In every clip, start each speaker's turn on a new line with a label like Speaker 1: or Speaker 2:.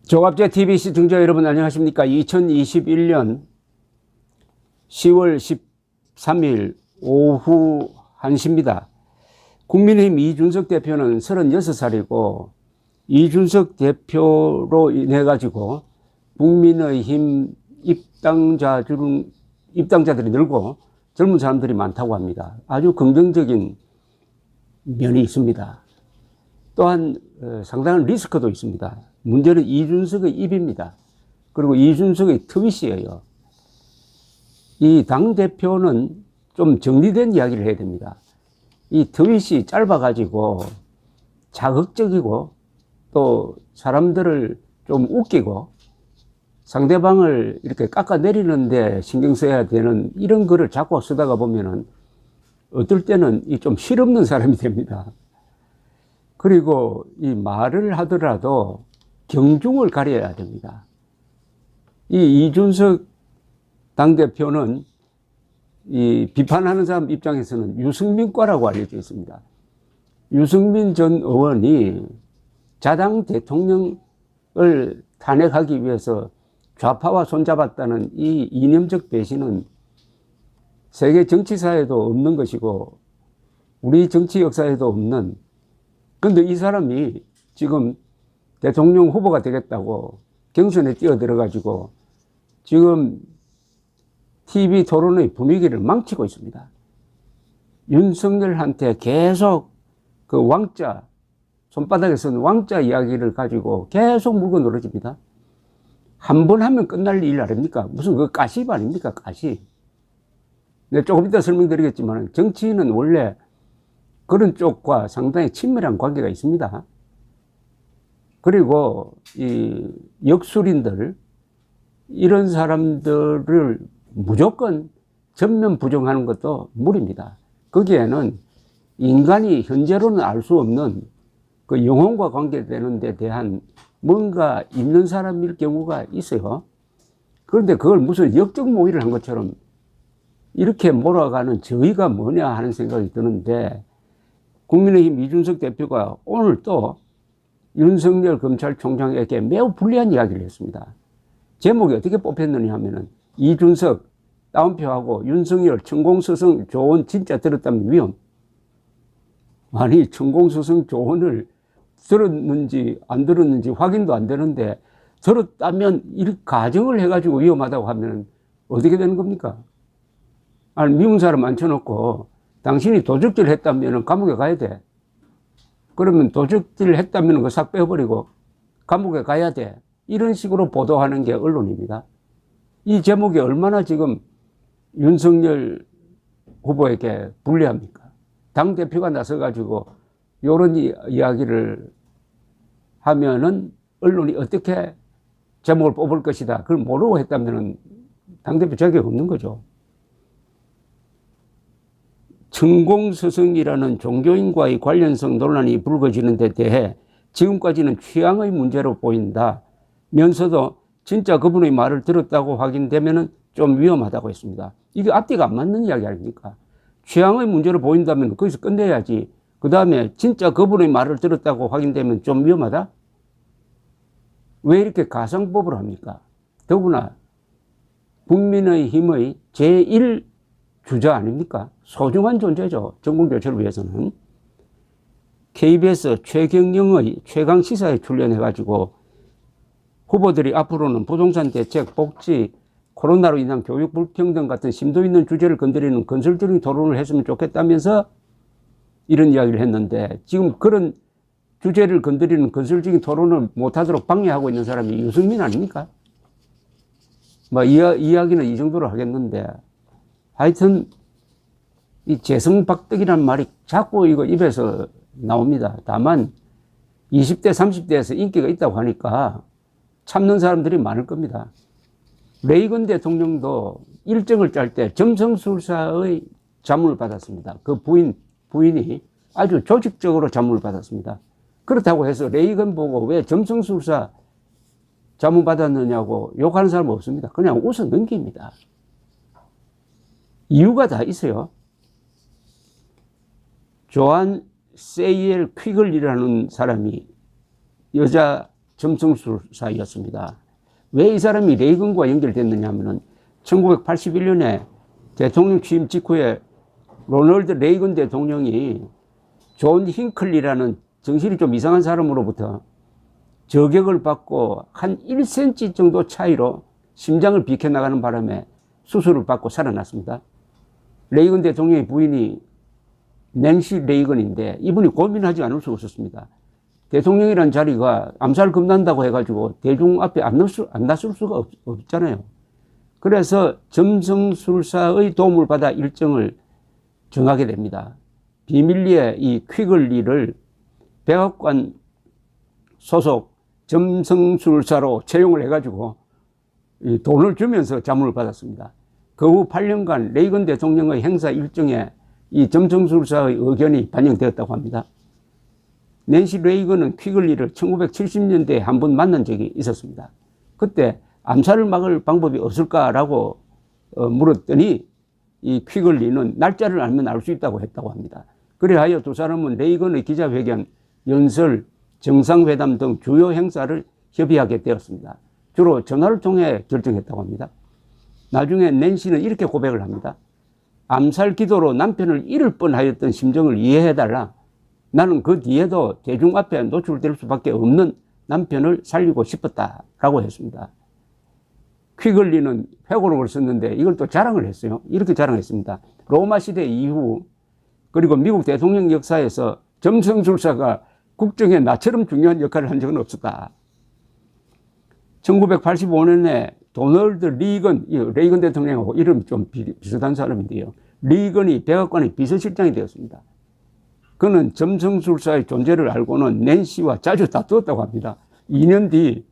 Speaker 1: 종합제 TV 시청자 여러분 안녕하십니까? 2021년 10월 13일 오후 1시입니다. 국민의힘 이준석 대표는 36살이고 이준석 대표로 인해 가지고 국민의힘 입당자들이 늘고 젊은 사람들이 많다고 합니다. 아주 긍정적인 면이 있습니다. 또한 상당한 리스크도 있습니다. 문제는 이준석의 입입니다. 그리고 이준석의 트윗이에요. 이 당대표는 좀 정리된 이야기를 해야 됩니다. 이 트윗이 짧아가지고 자극적이고 또 사람들을 좀 웃기고 상대방을 이렇게 깎아내리는데 신경 써야 되는 이런 글을 자꾸 쓰다가 보면은 어떨 때는 좀 실없는 사람이 됩니다. 그리고 이 말을 하더라도 경중을 가려야 됩니다. 이 이준석 당대표는 이 비판하는 사람 입장에서는 유승민과라고 알려져 있습니다. 유승민 전 의원이 자당 대통령을 탄핵하기 위해서 좌파와 손잡았다는 이 이념적 배신은 세계 정치사에도 없는 것이고 우리 정치 역사에도 없는, 근데 이 사람이 지금 대통령 후보가 되겠다고 경선에 뛰어들어가지고 지금 TV 토론의 분위기를 망치고 있습니다. 윤석열한테 계속 그 왕자, 손바닥에 쓴 왕자 이야기를 가지고 계속 물고 늘어집니다. 한 번 하면 끝날 일 아닙니까? 무슨 그 가십 아닙니까? 가십. 내가 조금 이따 설명드리겠지만 정치인은 원래 그런 쪽과 상당히 친밀한 관계가 있습니다. 그리고 이 역술인들, 이런 사람들을 무조건 전면 부정하는 것도 무리입니다. 거기에는 인간이 현재로는 알 수 없는 그 영혼과 관계되는 데 대한 뭔가 있는 사람일 경우가 있어요. 그런데 그걸 무슨 역적 모의를 한 것처럼 이렇게 몰아가는 저희가 뭐냐 하는 생각이 드는데, 국민의힘 이준석 대표가 오늘 또 윤석열 검찰총장에게 매우 불리한 이야기를 했습니다. 제목이 어떻게 뽑혔느냐 하면은 이준석 다운표하고 윤석열 천공서성 조언 진짜 들었다면 위험. 아니, 천공서성 조언을 들었는지 안 들었는지 확인도 안 되는데 들었다면 이렇게 가정을 해가지고 위험하다고 하면 어떻게 되는 겁니까? 아니, 미운 사람 앉혀놓고 당신이 도적질 했다면 감옥에 가야 돼. 그러면 도적질 했다면 그거 싹 빼버리고 감옥에 가야 돼. 이런 식으로 보도하는 게 언론입니다. 이 제목이 얼마나 지금 윤석열 후보에게 불리합니까? 당대표가 나서가지고 이런 이야기를 하면은 언론이 어떻게 제목을 뽑을 것이다. 그걸 모르고 했다면 당대표 자격이 없는 거죠. 천공서성이라는 종교인과의 관련성 논란이 불거지는 데 대해 지금까지는 취향의 문제로 보인다면서도 진짜 그분의 말을 들었다고 확인되면 좀 위험하다고 했습니다. 이게 앞뒤가 안 맞는 이야기 아닙니까? 취향의 문제로 보인다면 거기서 끝내야지. 그 다음에 진짜 그분의 말을 들었다고 확인되면 좀 위험하다? 왜 이렇게 가상법을 합니까? 더구나 국민의힘의 제1주자 아닙니까? 소중한 존재죠. 전국교체를 위해서는. KBS 최경영의 최강시사에 출연해가지고 후보들이 앞으로는 부동산 대책, 복지, 코로나로 인한 교육 불평등 같은 심도 있는 주제를 건드리는 건설적인 토론을 했으면 좋겠다면서 이런 이야기를 했는데, 지금 그런 주제를 건드리는 건설적인 토론을 못하도록 방해하고 있는 사람이 유승민 아닙니까? 뭐 이야기는 이 정도로 하겠는데, 하여튼 이 재성박덕이라는 말이 자꾸 이거 입에서 나옵니다. 다만 20대 30대에서 인기가 있다고 하니까 참는 사람들이 많을 겁니다. 레이건 대통령도 일정을 짤 때 점성술사의 자문을 받았습니다. 그 부인이 아주 조직적으로 자문을 받았습니다. 그렇다고 해서 레이건 보고 왜 점성술사 자문 받았느냐고 욕하는 사람은 없습니다. 그냥 웃어 넘깁니다. 이유가 다 있어요. 조한 세이엘 퀴글이라는 사람이 여자 점성술사였습니다. 왜 이 사람이 레이건과 연결됐느냐 하면은 1981년에 대통령 취임 직후에 로널드 레이건 대통령이 존 힌클리라는 정신이 좀 이상한 사람으로부터 저격을 받고 한 1cm 정도 차이로 심장을 비켜나가는 바람에 수술을 받고 살아났습니다. 레이건 대통령의 부인이 낸시 레이건인데 이분이 고민하지 않을 수 없었습니다. 대통령이란 자리가 암살 겁난다고 해가지고 대중 앞에 안 나설 수가 없잖아요. 그래서 점성술사의 도움을 받아 일정을 정하게 됩니다. 비밀리에 이 퀴글리를 백악관 소속 점성술사로 채용을 해가지고 이 돈을 주면서 자문을 받았습니다. 그 후 8년간 레이건 대통령의 행사 일정에 이 점성술사의 의견이 반영되었다고 합니다. 낸시 레이건은 퀴글리를 1970년대에 한 번 만난 적이 있었습니다. 그때 암살을 막을 방법이 없을까라고 물었더니 이 퀴글리는 날짜를 알면 알 수 있다고 했다고 합니다. 그래하여 두 사람은 레이건의 기자회견, 연설, 정상회담 등 주요 행사를 협의하게 되었습니다. 주로 전화를 통해 결정했다고 합니다. 나중에 낸시는 이렇게 고백을 합니다. 암살 기도로 남편을 잃을 뻔하였던 심정을 이해해달라. 나는 그 뒤에도 대중 앞에 노출될 수밖에 없는 남편을 살리고 싶었다라고 했습니다. 퀴글리는 회고록을 썼는데 이걸 또 자랑을 했어요. 이렇게 자랑했습니다. 로마 시대 이후 그리고 미국 대통령 역사에서 점성술사가 국정에 나처럼 중요한 역할을 한 적은 없었다. 1985년에 도널드 레이건 대통령하고 이름이 좀 비슷한 사람인데요. 리건이 백악관의 비서실장이 되었습니다. 그는 점성술사의 존재를 알고는 낸시와 자주 다투었다고 합니다. 2년 뒤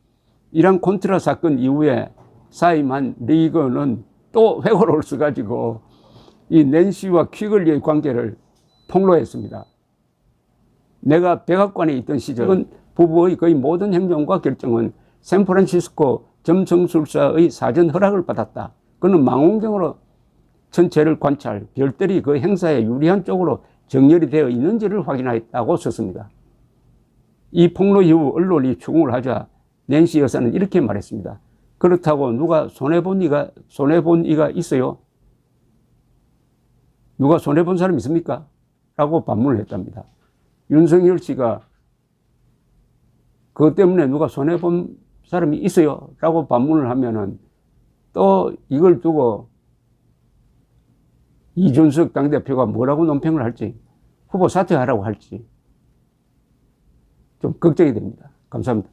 Speaker 1: 이란 콘트라 사건 이후에 사임한 리건은 또 회고록을 써가지고 이 낸시와 퀴글리의 관계를 폭로했습니다. 내가 백악관에 있던 시절 부부의 거의 모든 행동과 결정은 샌프란시스코 점성술사의 사전 허락을 받았다. 그는 망원경으로 전체를 관찰, 별들이 그 행사에 유리한 쪽으로 정렬이 되어 있는지를 확인했다고 썼습니다. 이 폭로 이후 언론이 추궁을 하자 낸시 여사는 이렇게 말했습니다. 그렇다고 누가 손해본 이가 있어요? 누가 손해본 사람 있습니까? 라고 반문을 했답니다. 윤석열 씨가 그것 때문에 누가 손해본 사람이 있어요? 라고 반문을 하면은 또 이걸 두고 이준석 당대표가 뭐라고 논평을 할지, 후보 사퇴하라고 할지 좀 걱정이 됩니다. 감사합니다.